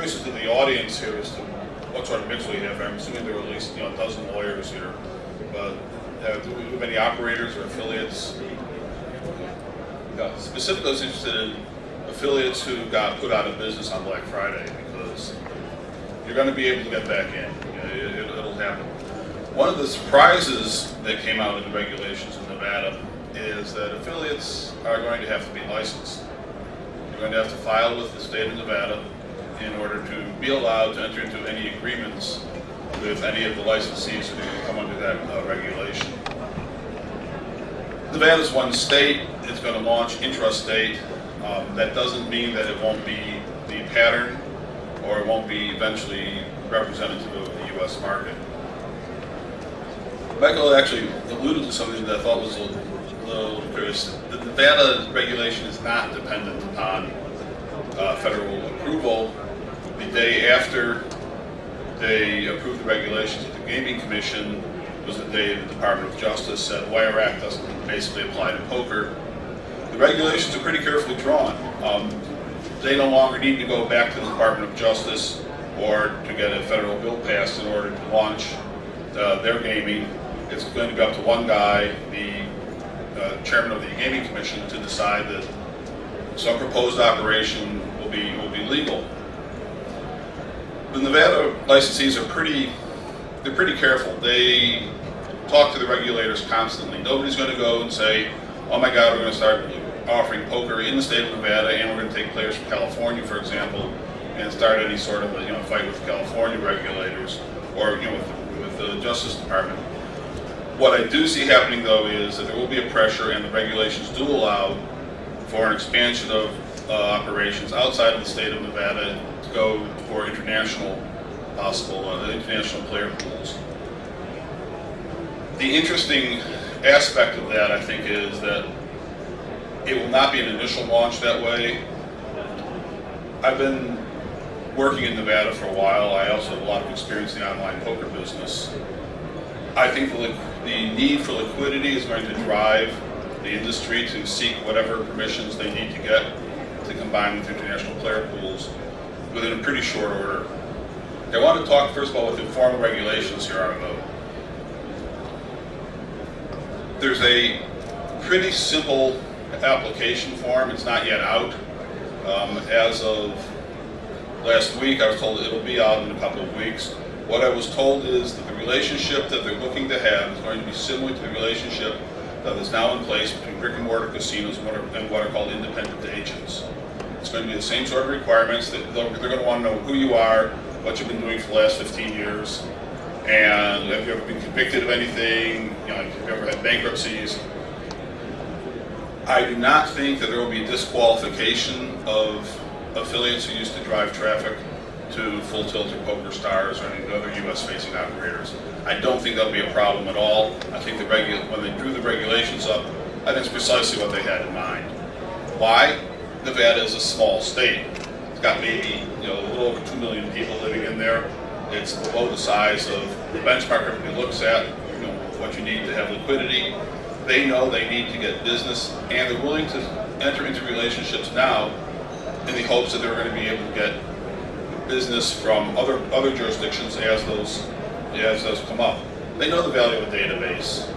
curious as to the audience here as to what sort of mix we have. I'm assuming there are at least a dozen lawyers here. But do we have any operators or affiliates? Specifically, I was interested in affiliates who got put out of business on Black Friday, because you're going to be able to get back in. It'll happen. One of the surprises that came out of the regulations in Nevada is that affiliates are going to have to be licensed. You're going to have to file with the state of Nevada in order to be allowed to enter into any agreements with any of the licensees that are going to come under that regulation. Nevada's one state. It's going to launch intrastate. That doesn't mean that it won't be the pattern or it won't be eventually representative of the U.S. market. Michael actually alluded to something that I thought was a little curious. The Nevada regulation is not dependent upon federal approval. The day after they approved the regulations at the Gaming Commission was the day the Department of Justice said Wire Act doesn't basically apply to poker. The regulations are pretty carefully drawn. They no longer need to go back to the Department of Justice or to get a federal bill passed in order to launch their gaming. It's going to be up to one guy, the chairman of the Gaming Commission, to decide that some proposed operation will be legal. The Nevada licensees are pretty careful. They talk to the regulators constantly. Nobody's going to go and say, oh my God, we're going to start offering poker in the state of Nevada, and we're going to take players from California, for example, and start any sort of fight with California regulators or with the Justice Department. What I do see happening, though, is that there will be a pressure, and the regulations do allow for an expansion of operations outside of the state of Nevada to go for international international player pools. The interesting aspect of that, I think, is that it will not be an initial launch that way. I've been working in Nevada for a while. I also have a lot of experience in the online poker business. I think the need for liquidity is going to drive the industry to seek whatever permissions they need to get to combine with international player pools within a pretty short order. I want to talk first of all what the formal regulations here are, though. There's a pretty simple application form. It's not yet out. As of last week, I was told that it'll be out in a couple of weeks. What I was told is that the relationship that they're looking to have is going to be similar to the relationship that is now in place between brick and mortar casinos and what are called independent agents. It's going to be the same sort of requirements. They're going to want to know who you are, what you've been doing for the last 15 years, and have you ever been convicted of anything, have you ever had bankruptcies. I do not think that there will be a disqualification of affiliates who used to drive traffic to Full Tilt or Poker Stars or any other U.S.-facing operators. I don't think that'll be a problem at all. I think when they drew the regulations up, I think it's precisely what they had in mind. Why? Nevada is a small state. It's got maybe a little over 2 million people living in there. It's below the size of the benchmark everybody looks at, what you need to have liquidity. They know they need to get business, and they're willing to enter into relationships now in the hopes that they're going to be able to get business from other jurisdictions as those come up. They know the value of a database.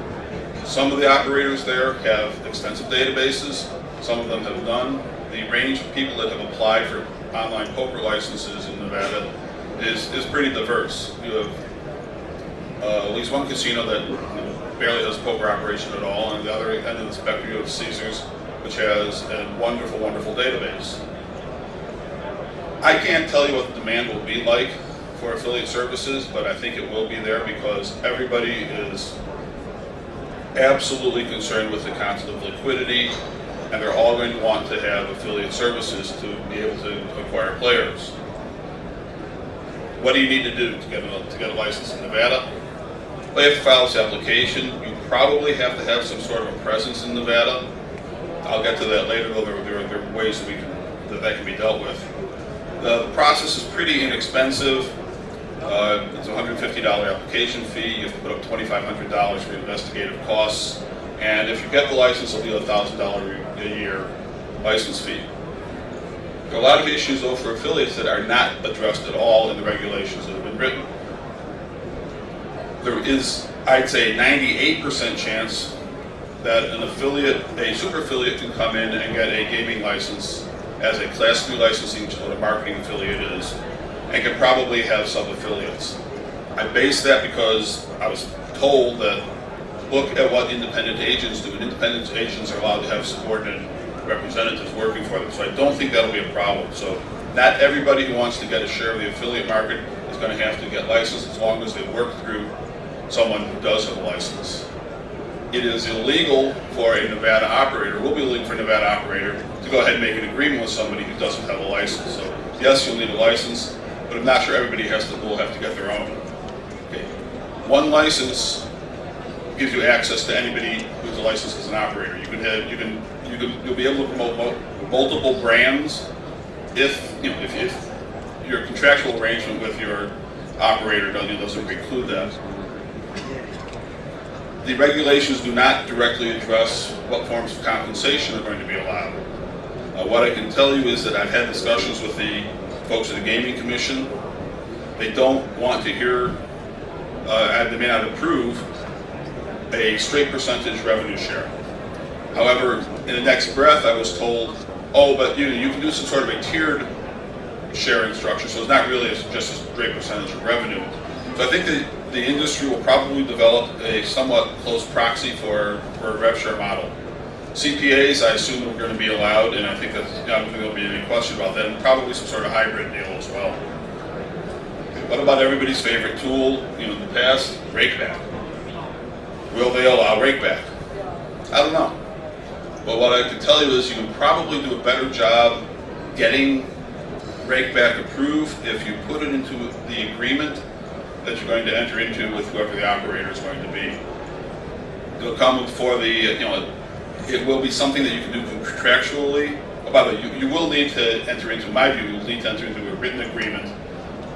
Some of the operators there have extensive databases. Some of them have none. The range of people that have applied for online poker licenses in Nevada is pretty diverse. You have at least one casino that barely has a poker operation at all, and on the other end of the spectrum you have Caesars, which has a wonderful, wonderful database. I can't tell you what the demand will be like for affiliate services, but I think it will be there because everybody is absolutely concerned with the concept of liquidity, and they're all going to want to have affiliate services to be able to acquire players. What do you need to do to get a license in Nevada? Well, you have to file this application. You probably have to have some sort of a presence in Nevada. I'll get to that later, though there are ways that can be dealt with. The process is pretty inexpensive. It's a $150 application fee. You have to put up $2,500 for investigative costs. And if you get the license, it'll be a $1,000 a year license fee. There are a lot of issues, though, for affiliates that are not addressed at all in the regulations that have been written. There is, I'd say, 98% chance that an affiliate, a super affiliate, can come in and get a gaming license as a Class 3 licensing, which is what a marketing affiliate is, and can probably have sub-affiliates. I base that because I was told that look at what independent agents do, and independent agents are allowed to have subordinate representatives working for them, so I don't think that'll be a problem. So not everybody who wants to get a share of the affiliate market is going to have to get licensed as long as they work through someone who does have a license. It is illegal for a Nevada operator, will be illegal for a Nevada operator to go ahead and make an agreement with somebody who doesn't have a license. So yes, you'll need a license, but I'm not sure everybody will have to get their own. Okay. One license gives you access to anybody who's a licensed as an operator. You'll be able to promote multiple brands if your contractual arrangement with your operator doesn't preclude that. The regulations do not directly address what forms of compensation are going to be allowed. What I can tell you is that I've had discussions with the folks at the Gaming Commission. They don't want to hear, they may not approve a straight percentage revenue share. However, in the next breath, I was told, oh, but you can do some sort of a tiered sharing structure, so it's not really just a straight percentage of revenue. So I think that the industry will probably develop a somewhat close proxy for a rev share model. CPAs, I assume, are going to be allowed, and I think that I don't think there'll be any question about that, and probably some sort of hybrid deal as well. What about everybody's favorite tool, in the past, rakeback? Will they allow rakeback? I don't know. But what I can tell you is you can probably do a better job getting rakeback approved if you put it into the agreement that you're going to enter into with whoever the operator is going to be. It'll come before it will be something that you can do contractually. Oh, by the way, you will need to enter into, in my view, you'll need to enter into a written agreement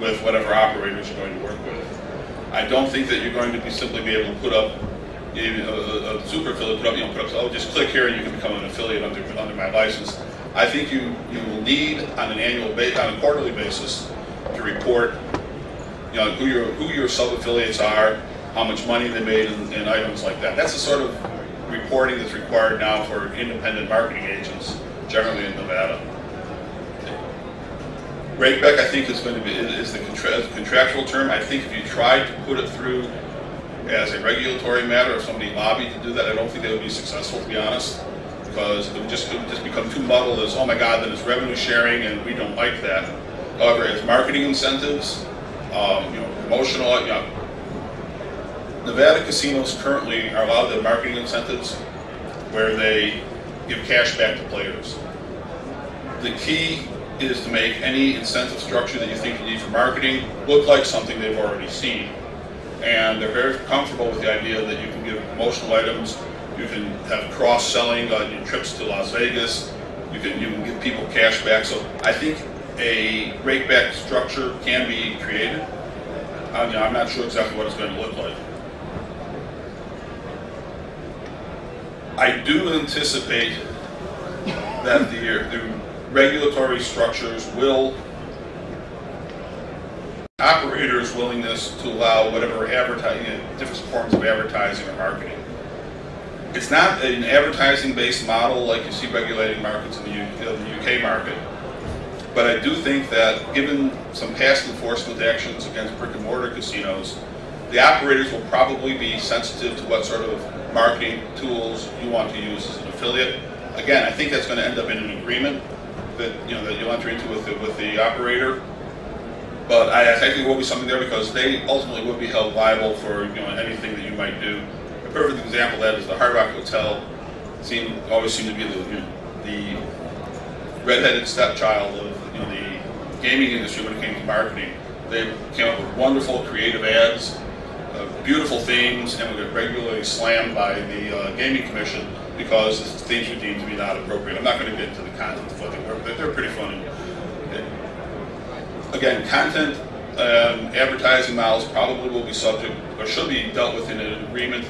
with whatever operators you're going to work with. I don't think that you're going to simply be able to put up a super affiliate, just click here and you can become an affiliate under my license. I think you will need on a quarterly basis to report who your sub-affiliates are, how much money they made, and items like that. That's the sort of reporting that's required now for independent marketing agents, generally in Nevada. Rakeback, I think, is the contractual term. I think if you tried to put it through as a regulatory matter, if somebody lobbied to do that, I don't think they would be successful, to be honest, because it would just become too muddled as, oh my God, then it's revenue sharing, and we don't like that. However, as marketing incentives, promotional, Nevada casinos currently are allowed to have marketing incentives where they give cash back to players. The key is to make any incentive structure that you think you need for marketing look like something they've already seen. And they're very comfortable with the idea that you can give promotional items, you can have cross-selling on your trips to Las Vegas, you can give people cash back. So I think a rakeback structure can be created. I'm not sure exactly what it's going to look like. I do anticipate that the regulatory structures will operators' willingness to allow whatever advertising, different forms of advertising or marketing. It's not an advertising-based model like you see regulating markets in the UK market, but I do think that given some past enforcement actions against brick-and-mortar casinos, the operators will probably be sensitive to what sort of marketing tools you want to use as an affiliate. Again, I think that's going to end up in an agreement that that you'll enter into with the operator. But I think there will be something there because they ultimately would be held liable for anything that you might do. A perfect example of that is the Hard Rock Hotel. Always seemed to be the redheaded stepchild of the gaming industry when it came to marketing. They came up with wonderful creative ads, beautiful themes, and would get regularly slammed by the Gaming Commission because the themes were deemed to be not appropriate. I'm not going to get into the content of what they were, but they're pretty funny. Again, content advertising models probably will be subject or should be dealt with in an agreement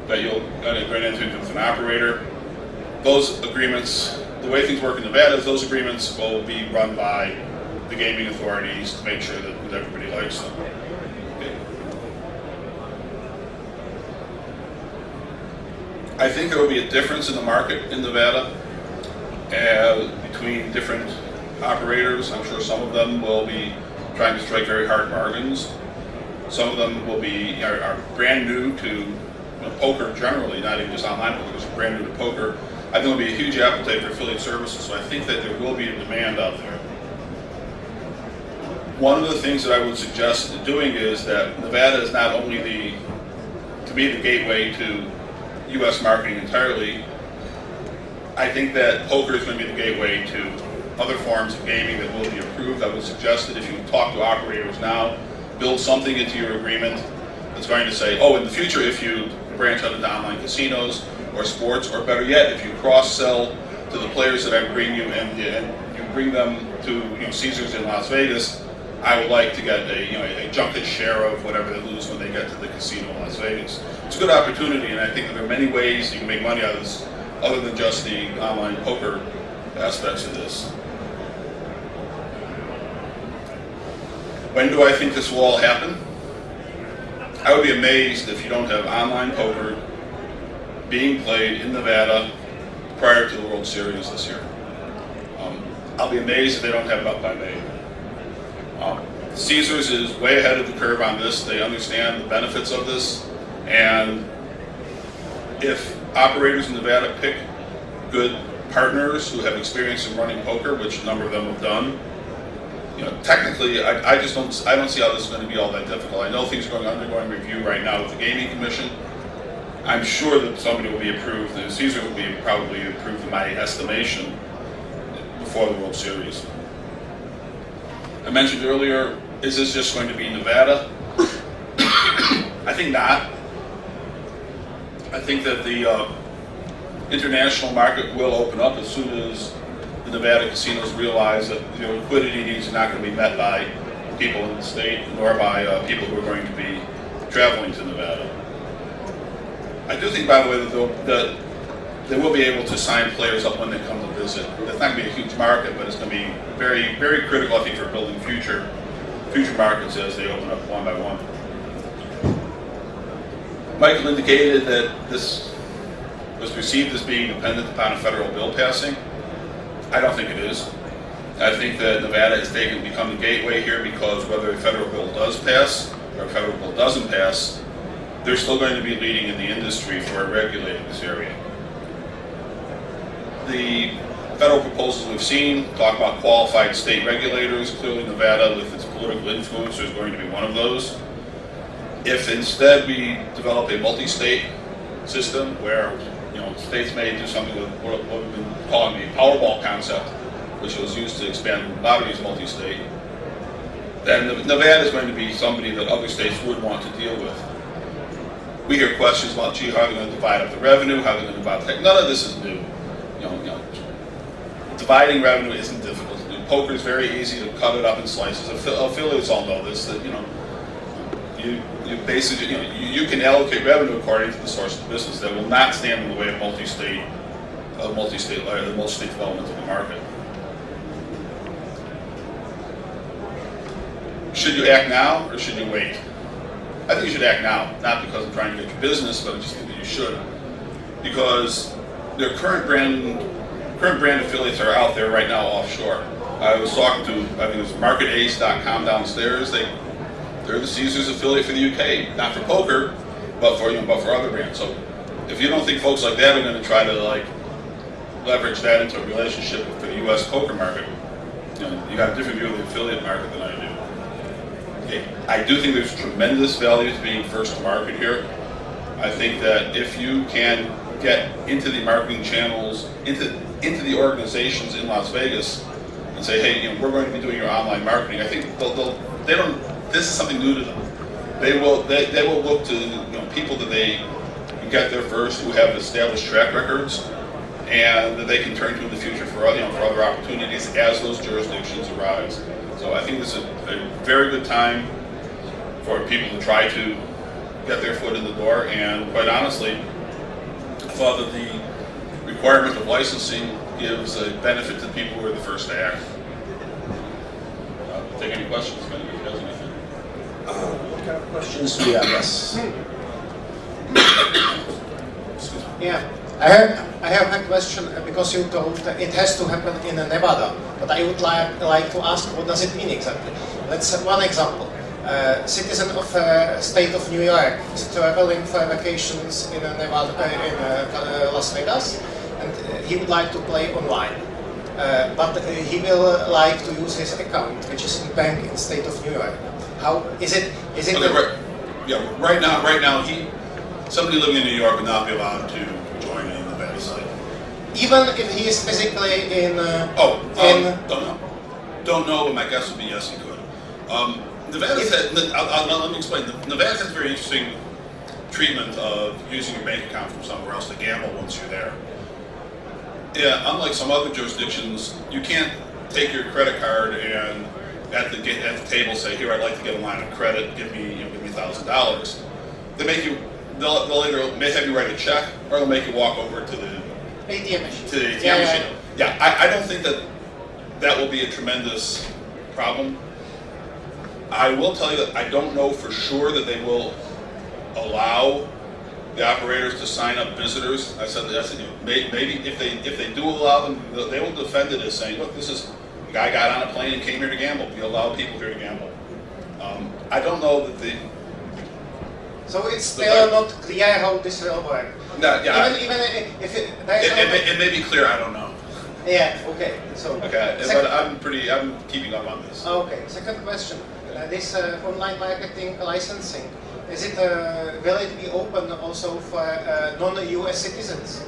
that you'll enter into with an operator. Those agreements the way things work in Nevada is those agreements will be run by the gaming authorities to make sure that everybody likes them. Okay. I think there will be a difference in the market in Nevada between different operators. I'm sure some of them will be trying to strike very hard bargains. Some of them will be are brand new to poker generally, not even just online poker, just brand new to poker. I think there will be a huge appetite for affiliate services, so I think that there will be a demand out there. One of the things that I would suggest doing is that Nevada is not only to be the gateway to U.S. marketing entirely. I think that poker is going to be the gateway to other forms of gaming that will be approved. I would suggest that if you talk to operators now, build something into your agreement that's going to say, oh, in the future, if you branch out into online casinos or sports, or better yet, if you cross-sell to the players that I bring you and you bring them to Caesars in Las Vegas, I would like to get a junket share of whatever they lose when they get to the casino in Las Vegas. It's a good opportunity, and I think that there are many ways you can make money out of this other than just the online poker aspects of this. When do I think this will all happen? I would be amazed if you don't have online poker being played in Nevada prior to the World Series this year. I'll be amazed if they don't have it up by May. Caesars is way ahead of the curve on this. They understand the benefits of this, and if operators in Nevada pick good partners who have experience in running poker, which a number of them have done, technically, I don't see how this is going to be all that difficult. I know things are undergoing review right now with the Gaming Commission. I'm sure that somebody will be approved, and Caesar will be probably approved in my estimation before the World Series. I mentioned earlier, is this just going to be Nevada? I think not. I think that the international market will open up as soon as the Nevada casinos realize that liquidity needs are not going to be met by people in the state, nor by people who are going to be traveling to Nevada. I do think, by the way, that they will be able to sign players up when they come to visit. That's not going to be a huge market, but it's going to be very, very critical, I think, for building future markets as they open up one by one. Michael indicated that this was perceived as being dependent upon a federal bill passing. I don't think it is. I think that Nevada has become the gateway here because whether a federal bill does pass or a federal bill doesn't pass, they're still going to be leading in the industry for regulating this area. The federal proposals we've seen talk about qualified state regulators. Clearly Nevada, with its political influence, is going to be one of those. If instead we develop a multi-state system where states may do something with what we've been calling the Powerball concept, which was used to expand lotteries multi-state, then Nevada is going to be somebody that other states would want to deal with. We hear questions about, gee, how are they going to divide up the revenue? How are they going to divide the tech? None of this is new. Dividing revenue isn't difficult to do. Poker is very easy to cut it up in slices. Affiliates all know this. That you basically you can allocate revenue according to the source of the business. That will not stand in the way of multi-state development of the market. Should you act now or should you wait? I think you should act now, not because I'm trying to get your business, but I just think that you should, because their current brand affiliates are out there right now offshore. I was talking to, I think it was MarketAce.com downstairs. They're the Caesars affiliate for the UK, not for poker, but for other brands. So if you don't think folks like that are going to try to leverage that into a relationship for the U.S. poker market, you got a different view of the affiliate market than I do. Okay. I do think there's tremendous value to being first to market here. I think that if you can get into the marketing channels, into the organizations in Las Vegas, and say, hey, we're going to be doing your online marketing. I think they don't. This is something new to them. They will look to people that they can get there first, who have established track records, and that they can turn to in the future for other opportunities as those jurisdictions arise. So I think this is a very good time for people to try to get their foot in the door. And quite honestly, I thought that the requirement of licensing gives a benefit to the people who are the first to act. Take any questions if anybody has anything. What kind of questions do we have? Yes. Yeah, I have a question because you told it has to happen in Nevada, but I would like to ask what does it mean exactly? Let's have one example. Citizen of state of New York is traveling for vacations in Nevada, in Las Vegas, and he would like to play online. But he will like to use his account, which is in bank in state of New York. How is it? Is it? Okay, right now, somebody living in New York would not be allowed to join in the Nevada site. Even if he is physically in. Don't know, but my guess would be yes, he could. Nevada said, let me explain. Nevada has very interesting treatment of using your bank account from somewhere else to gamble once you're there. Yeah, unlike some other jurisdictions, you can't take your credit card and at the table say, "Here, I'd like to get a line of credit. Give me $1,000." They make you. They'll either may have you write a check, or they'll make you walk over to the ATM machine. To the ATM machine. Yeah, I don't think that will be a tremendous problem. I will tell you that I don't know for sure that they will allow the operators to sign up visitors. I said maybe if they do allow them, they will defend it as saying, look, this is a guy got on a plane and came here to gamble. We allow people here to gamble. I don't know that the. So it's still not clear how this will work. No, yeah. Even if it may be clear. I don't know. Yeah. Okay. So. Okay, but I'm keeping up on this. Okay. Second question. This online marketing licensing, is it will it be open also for non-US citizens?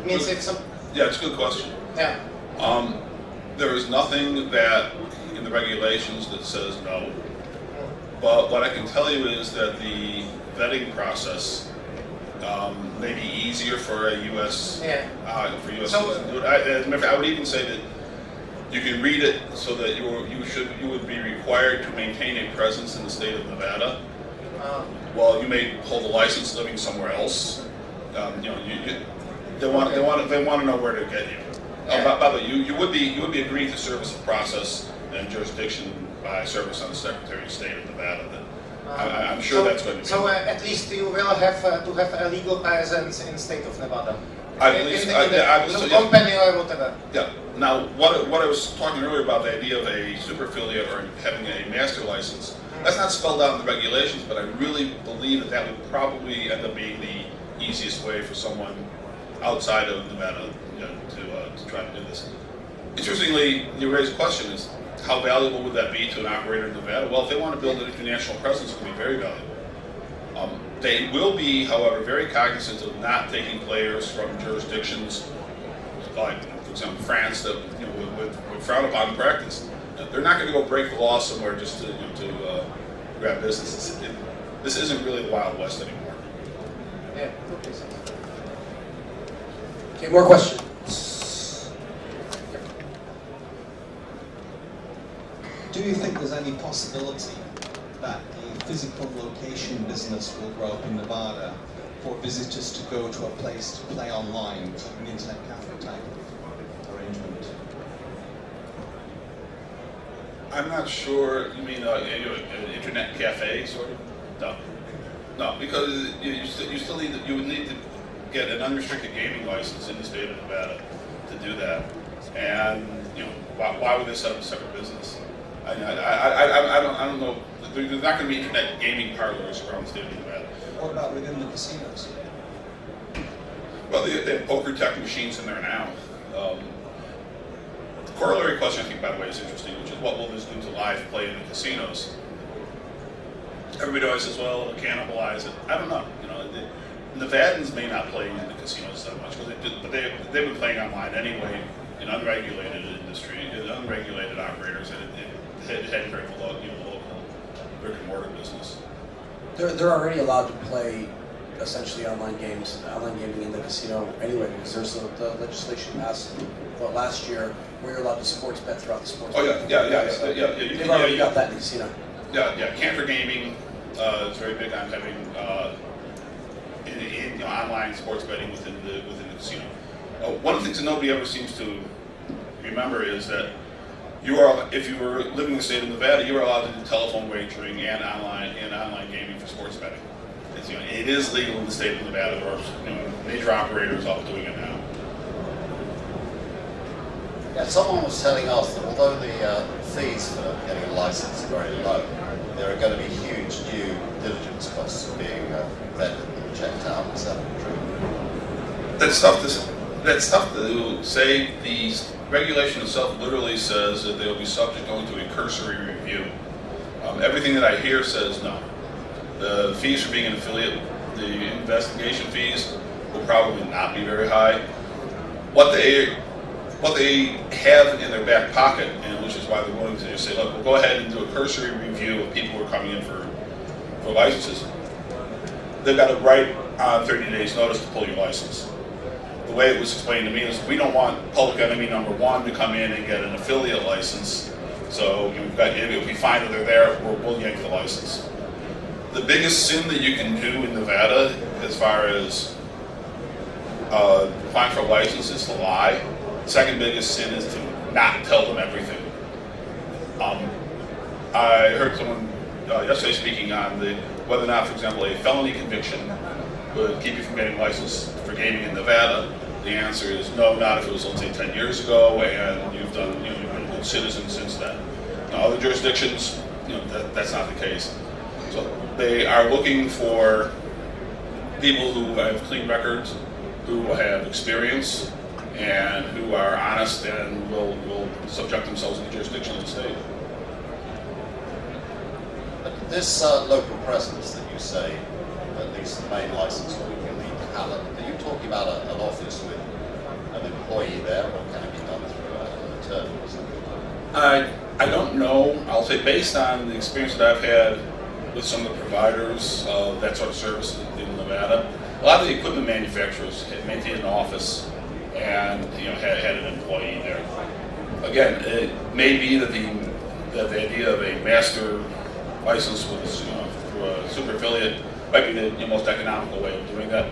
It means if some. Yeah, it's a good question. Yeah. There is nothing that in the regulations that says no. But what I can tell you is that the vetting process may be easier for a U.S. For U.S. citizens. I would even say that you can read it so that you would be required to maintain a presence in the state of Nevada. Well, you may hold a license living somewhere else. They want to know where to get you. By the way, you would be agreeing to service of process and jurisdiction by service on the Secretary of State of Nevada. I'm sure that's going to be. So at least you will have to have a legal presence in state of Nevada. I believe so. Company or whatever. Yeah. Now, what I was talking earlier about the idea of a super affiliate or having a master license, that's not spelled out in the regulations, but I really believe that would probably end up being the easiest way for someone outside of Nevada to try to do this. Interestingly, you raise a question: is how valuable would that be to an operator in Nevada? Well, if they want to build an international presence, it can be very valuable. They will be, however, very cognizant of not taking players from jurisdictions like, for example, France that would frown upon practice. They're not going to go break the law somewhere just to grab business. This isn't really the Wild West anymore. Yeah. Okay, more questions. Do you think there's any possibility that the physical location business will grow up in Nevada for visitors to go to a place to play online, like an internet cafe type of arrangement? I'm not sure. You mean an internet cafe, sort of? No, because you still would need to get an unrestricted gaming license in the state of Nevada to do that. And why would they set up a separate business? I don't know. There's not going to be internet gaming parlors around the state of Nevada. What about within the casinos? Well, they have poker tech machines in there now. The corollary question, I think, by the way, is interesting, which is what will this do to live play in the casinos? Everybody always says, well, it'll cannibalize it. I don't know. The Nevadans may not play in the casinos that much, but they've been playing online anyway in unregulated industry, in unregulated operators, and it had very local brick and mortar business. They're already allowed to play essentially online gaming in the casino anyway, because there's the legislation passed last year where you're allowed to sports bet throughout the sports. Oh yeah. They've already got that in the casino. Yeah. Cantor Gaming is very big on having online sports betting within the casino. One of the things that nobody ever seems to remember is that you are, if you were living in the state of Nevada, you are allowed to do telephone wagering and online gaming for sports betting. It's, you know, it is legal in the state of Nevada. There are, you know, major operators all doing it now. Yeah, someone was telling us that although the fees for getting a license are very low, there are going to be huge due diligence costs being vetted and checked out. Is that true? That's tough to say. The regulation itself literally says that they will be subject only to a cursory review. Everything that I hear says no. The fees for being an affiliate, the investigation fees will probably not be very high. What they have in their back pocket, and which is why they're willing to just say, look, we'll go ahead and do a cursory review of people who are coming in for licenses. They've got a right on 30 days notice to pull your license. The way it was explained to me is we don't want public enemy number one to come in and get an affiliate license. So if we find that they're there, we'll yank the license. The biggest sin that you can do in Nevada as far as applying for a license is to lie. The second biggest sin is to not tell them everything. I heard someone yesterday speaking on whether or not, for example, a felony conviction would keep you from getting licensed for gaming in Nevada. The answer is no, not if it was, let's say, 10 years ago and you've been a good citizen since then. Now, other jurisdictions, that's not the case. So they are looking for people who have clean records, who have experience, and who are honest and will subject themselves to the jurisdiction of the state. But this local presence that you say, at least the main license will be talent, are you talking about an office with an employee there, or can it be done through an attorney or something? I don't know. I'll say based on the experience that I've had with some of the providers of that sort of service in Nevada, a lot of the equipment manufacturers had maintained an office and had an employee there. Again, it may be that the idea of a master license with through a super affiliate might be the most economical way of doing that.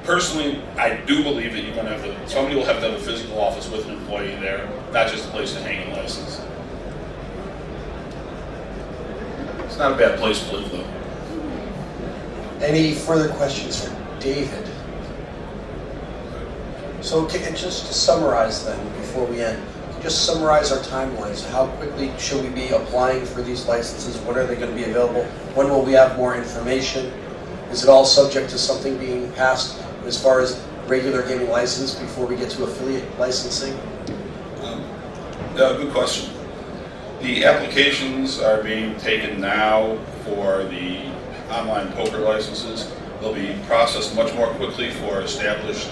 Personally, I do believe that you're going to have somebody will have to have a physical office with an employee there, not just a place to hang a license. It's not a bad place to live, though. Any further questions for David? So just to summarize then, before we end, just summarize our timelines. How quickly should we be applying for these licenses? When are they going to be available? When will we have more information? Is it all subject to something being passed as far as regular gaming license before we get to affiliate licensing? Good question. The applications are being taken now for the online poker licenses. They'll be processed much more quickly for established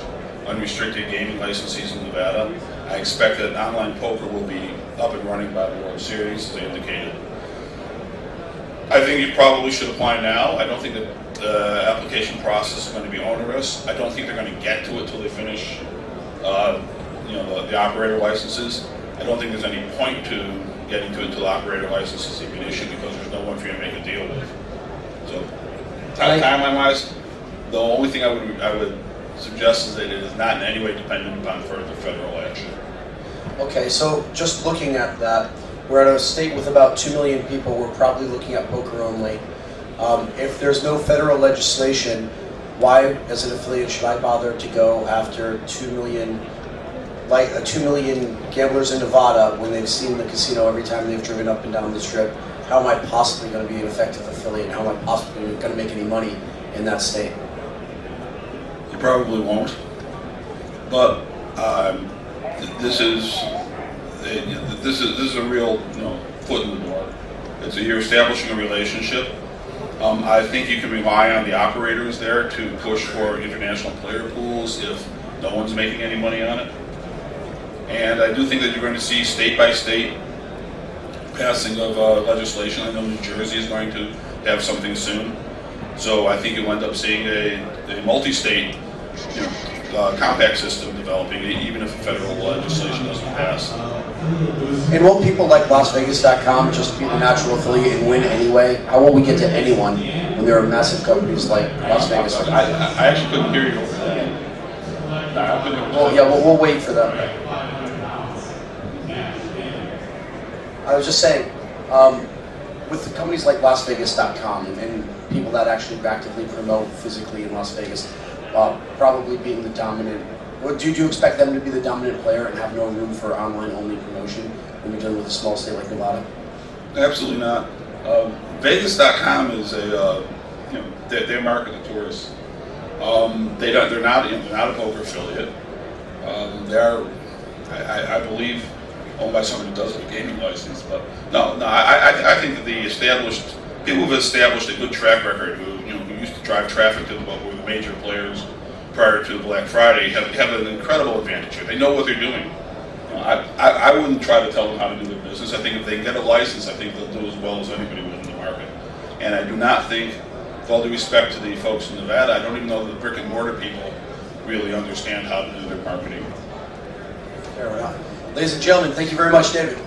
unrestricted gaming licensees in Nevada. I expect that online poker will be up and running by the World Series, as I indicated. I think you probably should apply now. I don't think that the application process is going to be onerous. I don't think they're going to get to it till they finish, the operator licenses. I don't think there's any point to getting to it until operator licenses have been issued because there's no one for you to make a deal with. So, timeline-wise, the only thing I would suggest is that it is not in any way dependent upon further federal action. Okay, so just looking at that, we're at a state with about 2 million people. We're probably looking at poker only. If there's no federal legislation, why, as an affiliate, should I bother to go after 2 million gamblers in Nevada when they've seen the casino every time they've driven up and down the strip? How am I possibly going to be an effective affiliate? How am I possibly going to make any money in that state? You probably won't, but this is a real foot in the door. You're establishing a relationship. I think you can rely on the operators there to push for international player pools if no one's making any money on it. And I do think that you're going to see state by state passing of legislation. I know New Jersey is going to have something soon. So I think you'll end up seeing a multi-state compact system developing, even if federal legislation doesn't pass. And won't people like LasVegas.com just be the natural affiliate and win anyway? How will we get to anyone when there are massive companies like Las Vegas? I actually couldn't hear you over that. Well, yeah, we'll wait for that. I was just saying, with the companies like LasVegas.com and people that actually actively promote physically in Las Vegas, probably being the dominant, do you expect them to be the dominant player and have no room for online-only promotion when you're dealing with a small state like Nevada? Absolutely not. Vegas.com is they market to tourists. They're not a poker affiliate. They're, I believe, owned by somebody who does have a gaming license. But no, I think that people who've established a good track record, who used to drive traffic to what were the major players prior to Black Friday, have an incredible advantage here. They know what they're doing. I wouldn't try to tell them how to do their business. I think if they get a license, I think they'll do as well as anybody will in the market. And I do not think, with all due respect to the folks in Nevada, I don't even know that the brick and mortar people really understand how to do their marketing. Fair enough. Ladies and gentlemen, thank you very much, David.